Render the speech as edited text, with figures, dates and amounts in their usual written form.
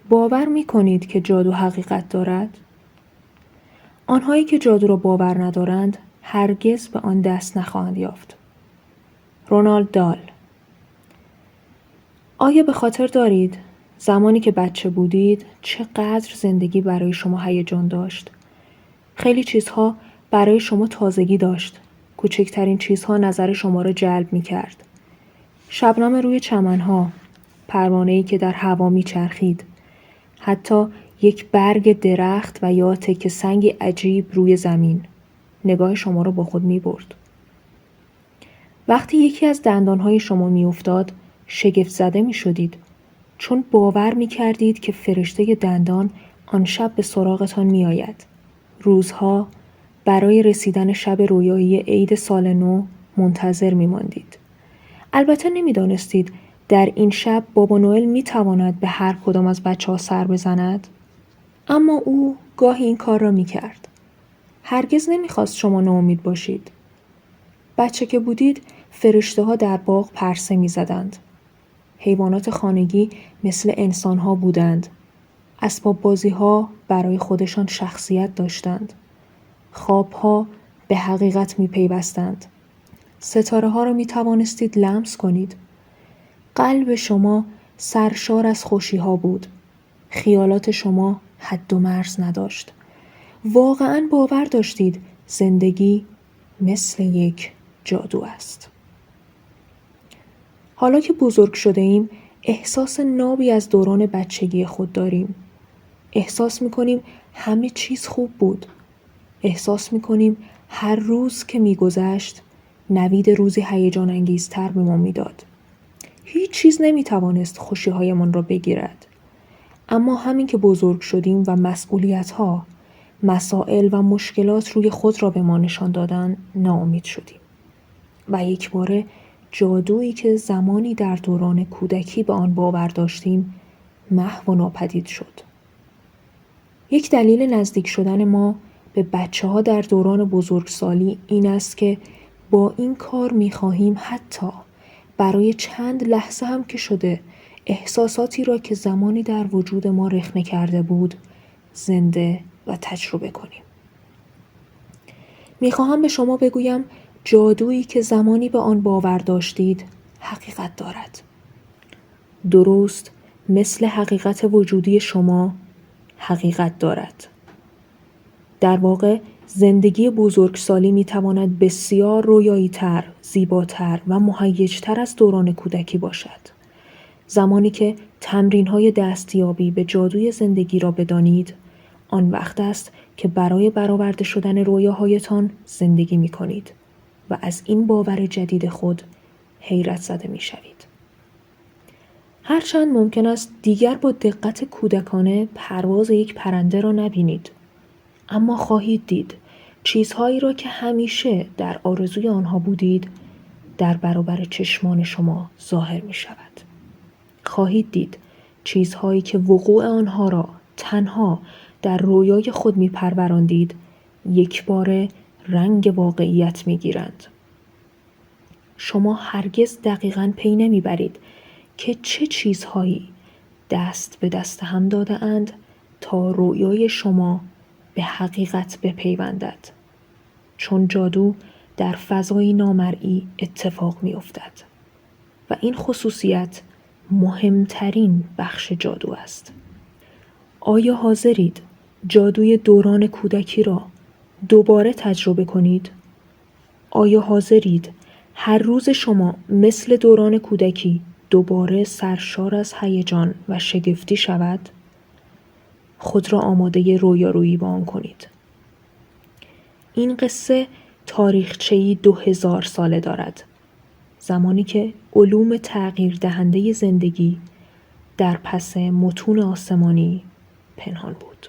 باور می کنید که جادو حقیقت دارد؟ آنهایی که جادو را باور ندارند هرگز به آن دست نخواهند یافت. رونالد دال. آیا به خاطر دارید زمانی که بچه بودید چقدر زندگی برای شما هیجان داشت؟ خیلی چیزها برای شما تازگی داشت. کوچکترین چیزها نظر شما را جلب می کرد. شبنم روی چمنها، پروانه‌ای که در هوا می چرخید، حتی یک برگ درخت و یا تکه سنگ عجیب روی زمین نگاه شما را با خود می برد. وقتی یکی از دندانهای شما می افتاد شگفت زده می شدید چون باور می کردید که فرشته دندان آن شب به سراغتان می آید. روزها برای رسیدن شب رویایی عید سال نو منتظر می ماندید. البته نمی دانستید در این شب بابا نوئل می تواند به هر کدام از بچه ها سر بزند. اما او گاهی این کار را می کرد. هرگز نمی خواست شما ناامید باشید. بچه که بودید فرشته ها در باغ پرسه می زدند. حیوانات خانگی مثل انسان ها بودند. اسباب بازی ها برای خودشان شخصیت داشتند. خواب ها به حقیقت می پیوستند. ستاره ها را می توانستید لمس کنید. قلب شما سرشار از خوشی ها بود. خیالات شما حد و مرز نداشت. واقعاً باور داشتید زندگی مثل یک جادو است. حالا که بزرگ شده ایم احساس نابی از دوران بچگی خود داریم. احساس می‌کنیم همه چیز خوب بود. احساس می‌کنیم هر روز که می‌گذشت نوید روزی هیجان انگیزتر به ما می‌داد. هیچ چیز نمی‌توانست خوشی‌هایمان را بگیرد. اما همین که بزرگ شدیم و مسئولیت‌ها، مسائل و مشکلات روی خود را به ما نشان دادن ناامید شدیم. و یک باره جادویی که زمانی در دوران کودکی به آن باور داشتیم محو و ناپدید شد. یک دلیل نزدیک شدن ما به بچه‌ها در دوران بزرگسالی این است که با این کار می‌خواهیم حتی برای چند لحظه هم که شده احساساتی را که زمانی در وجود ما رخنه کرده بود زنده و تجربه کنیم. می‌خواهم به شما بگویم جادویی که زمانی به آن باور داشتید حقیقت دارد. درست مثل حقیقت وجودی شما حقیقت دارد. در واقع زندگی بزرگسالی می‌تواند بسیار رویایی‌تر، زیباتر و مهیج‌تر از دوران کودکی باشد. زمانی که تمرین‌های دستیابی به جادوی زندگی را بدانید، آن وقت است که برای برآورده شدن رویاهایتان زندگی می‌کنید و از این باور جدید خود حیرت زده می‌شوید. هرچند ممکن است دیگر با دقت کودکانه پرواز یک پرنده را نبینید، اما خواهید دید چیزهایی را که همیشه در آرزوی آنها بودید در برابر چشمان شما ظاهر می شود. خواهید دید چیزهایی که وقوع آنها را تنها در رویای خود می پروراندید یک بار رنگ واقعیت می گیرند. شما هرگز دقیقاً پی نمی برید که چه چیزهایی دست به دست هم داده اند تا رویای شما به حقیقت بپیوندد. چون جادو در فضای نامرئی اتفاق می افتد و این خصوصیت مهمترین بخش جادو است. آیا حاضرید جادوی دوران کودکی را دوباره تجربه کنید؟ آیا حاضرید هر روز شما مثل دوران کودکی دوباره سرشار از هیجان و شگفتی شود؟ خود را آماده رویارویی با آن کنید. این قصه تاریخچه‌ای 2000 ساله دارد. زمانی که علوم تغییر دهنده زندگی در پس متون آسمانی پنهان بود.